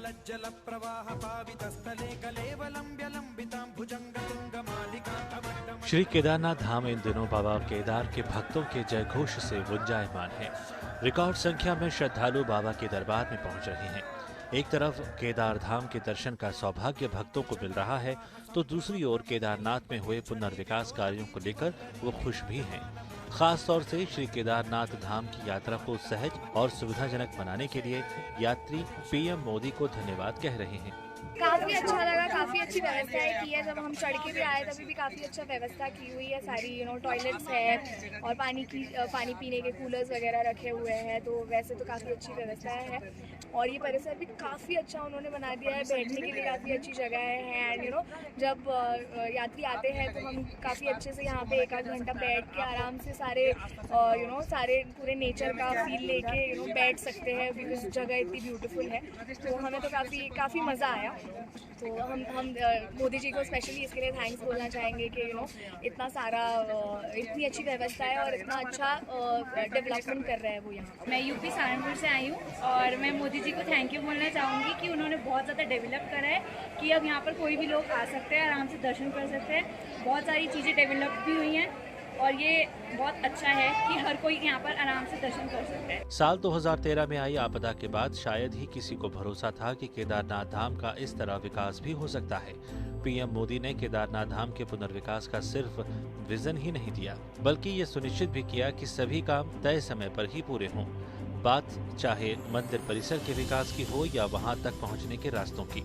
जल प्रवाह पावितस्थले कलेवलंब्य लंबितां भुजंगतुंगमालिकान्तवट्टम। श्री केदारनाथ धाम इन दिनों बाबा केदार के भक्तों के जयघोष से गुंजायमान है। रिकॉर्ड संख्या में श्रद्धालु बाबा के दरबार में पहुंच रहे हैं। एक तरफ केदार धाम के दर्शन का सौभाग्य भक्तों को मिल रहा है, तो दूसरी ओर केदारनाथ में हुए पुनर्विकास कार्यों को लेकर वो खुश भी हैं। खास तौर से श्री केदारनाथ धाम की यात्रा को सहज और सुविधाजनक बनाने के लिए यात्री पीएम मोदी को धन्यवाद कह रहे हैं। काफ़ी अच्छा लगा, काफ़ी अच्छी व्यवस्थाएं की है। जब हम चढ़ के भी आए तभी भी काफ़ी अच्छा व्यवस्था की हुई है। सारी टॉयलेट्स है और पानी पीने के कूलर्स वगैरह रखे हुए हैं, तो वैसे तो काफ़ी अच्छी व्यवस्था है। और ये परिसर भी काफ़ी अच्छा उन्होंने बना दिया है, बैठने के लिए काफ़ी अच्छी जगह है। एंड जब यात्री आते हैं तो हम काफ़ी अच्छे से यहाँ पे 1-8 घंटा बैठ के आराम से सारे सारे पूरे नेचर का फील लेके बैठ सकते हैं, बिकॉज जगह इतनी ब्यूटीफुल है। तो हमें तो काफ़ी मज़ा आया। तो हम मोदी जी को स्पेशली इसके लिए थैंक्स बोलना चाहेंगे कि इतना सारा इतनी अच्छी व्यवस्था है और इतना अच्छा डेवलपमेंट कर रहे हैं वो यहाँ। मैं यूपी सहारनपुर से आई हूँ और मैं मोदी जी को थैंक यू बोलना चाहूँगी कि उन्होंने बहुत ज़्यादा डेवलप करा है कि अब यहाँ पर कोई भी लोग आ सकते हैं, आराम से दर्शन कर सकते हैं। बहुत सारी चीज़ें डेवलप भी हुई हैं और ये बहुत अच्छा है कि हर कोई यहाँ पर आराम से दर्शन कर सकता है। साल 2013 में आई आपदा के बाद शायद ही किसी को भरोसा था कि केदारनाथ धाम का इस तरह विकास भी हो सकता है। पीएम मोदी ने केदारनाथ धाम के पुनर्विकास का सिर्फ विजन ही नहीं दिया, बल्कि ये सुनिश्चित भी किया कि सभी काम तय समय पर ही पूरे हों। बात चाहे मंदिर परिसर के विकास की हो या वहां तक पहुंचने के रास्तों की।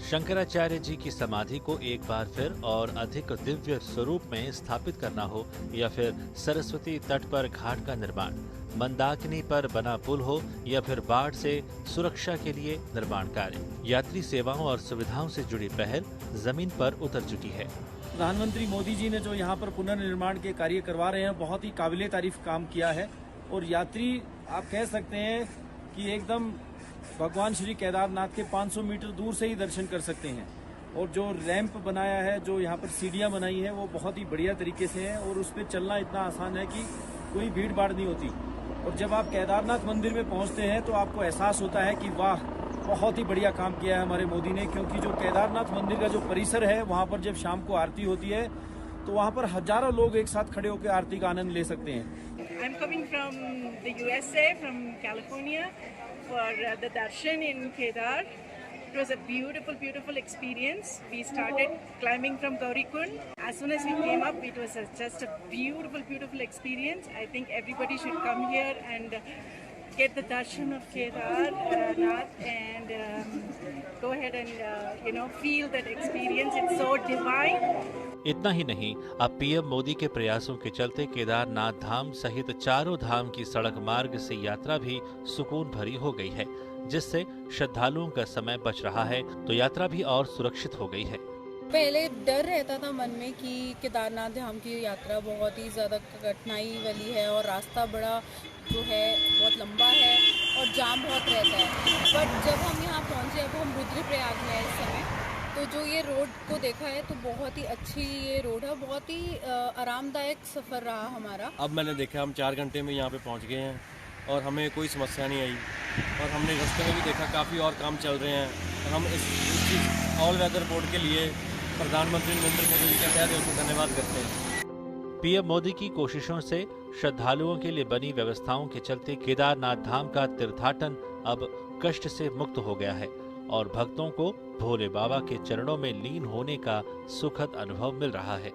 शंकराचार्य जी की समाधि को एक बार फिर और अधिक दिव्य स्वरूप में स्थापित करना हो, या फिर सरस्वती तट पर घाट का निर्माण, मंदाकिनी पर बना पुल हो, या फिर बाढ़ से सुरक्षा के लिए निर्माण कार्य, यात्री सेवाओं और सुविधाओं से जुड़ी पहल जमीन पर उतर चुकी है। प्रधानमंत्री मोदी जी ने जो यहाँ पर पुनर्निर्माण के कार्य करवा रहे हैं, बहुत ही काबिले तारीफ काम किया है। और यात्री आप कह सकते हैं कि एकदम भगवान श्री केदारनाथ के 500 मीटर दूर से ही दर्शन कर सकते हैं। और जो रैंप बनाया है, जो यहाँ पर सीढ़ियाँ बनाई है, वो बहुत ही बढ़िया तरीके से है और उस पर चलना इतना आसान है कि कोई भीड़ भाड़ नहीं होती। और जब आप केदारनाथ मंदिर में पहुँचते हैं तो आपको एहसास होता है कि वाह, बहुत ही बढ़िया काम किया है हमारे मोदी ने। क्योंकि जो केदारनाथ मंदिर का जो परिसर है, वहाँ पर जब शाम को आरती होती है तो वहाँ पर हजारों लोग एक साथ खड़े होकर आरती का आनंद ले सकते हैं। I'm coming from the USA, from California, for the darshan in Kedar. It was a beautiful experience. We started climbing from Gaurikund. As soon as we came up, it was just a beautiful experience. I think everybody should come here and get the darshan of Kedarnath and go ahead and feel that experience. It's so divine. इतना ही नहीं, अब PM Modi के प्रयासों के चलते केदारनाथ धाम सहित चारों धाम की सड़क मार्ग से यात्रा भी सुकून भरी हो गई है, जिससे श्रद्धालुओं का समय बच रहा है, तो यात्रा भी और सुरक्षित हो गई है। पहले डर रहता था मन में कि केदारनाथ धाम की यात्रा बहुत ही ज़्यादा कठिनाई वाली है और रास्ता बड़ा जो है बहुत लंबा है और जाम बहुत रहता है। बट जब हम यहाँ पहुँचे, अब हम रुद्रप्रयाग में इस समय, तो जो ये रोड को देखा है तो बहुत ही अच्छी ये रोड है, बहुत ही आरामदायक सफ़र रहा हमारा। अब मैंने देखा हम 4 घंटे में यहाँ पे पहुँच गए हैं और हमें कोई समस्या नहीं आई। और हमने रास्ते में भी देखा काफ़ी और काम चल रहे हैं। और हम इस ऑल वेदर बोर्ड के लिए प्रधानमंत्री नरेंद्र मोदी जी का तहे दिल से धन्यवाद करते हैं। पीएम मोदी की कोशिशों से श्रद्धालुओं के लिए बनी व्यवस्थाओं के चलते केदारनाथ धाम का तीर्थाटन अब कष्ट से मुक्त हो गया है और भक्तों को भोले बाबा के चरणों में लीन होने का सुखद अनुभव मिल रहा है।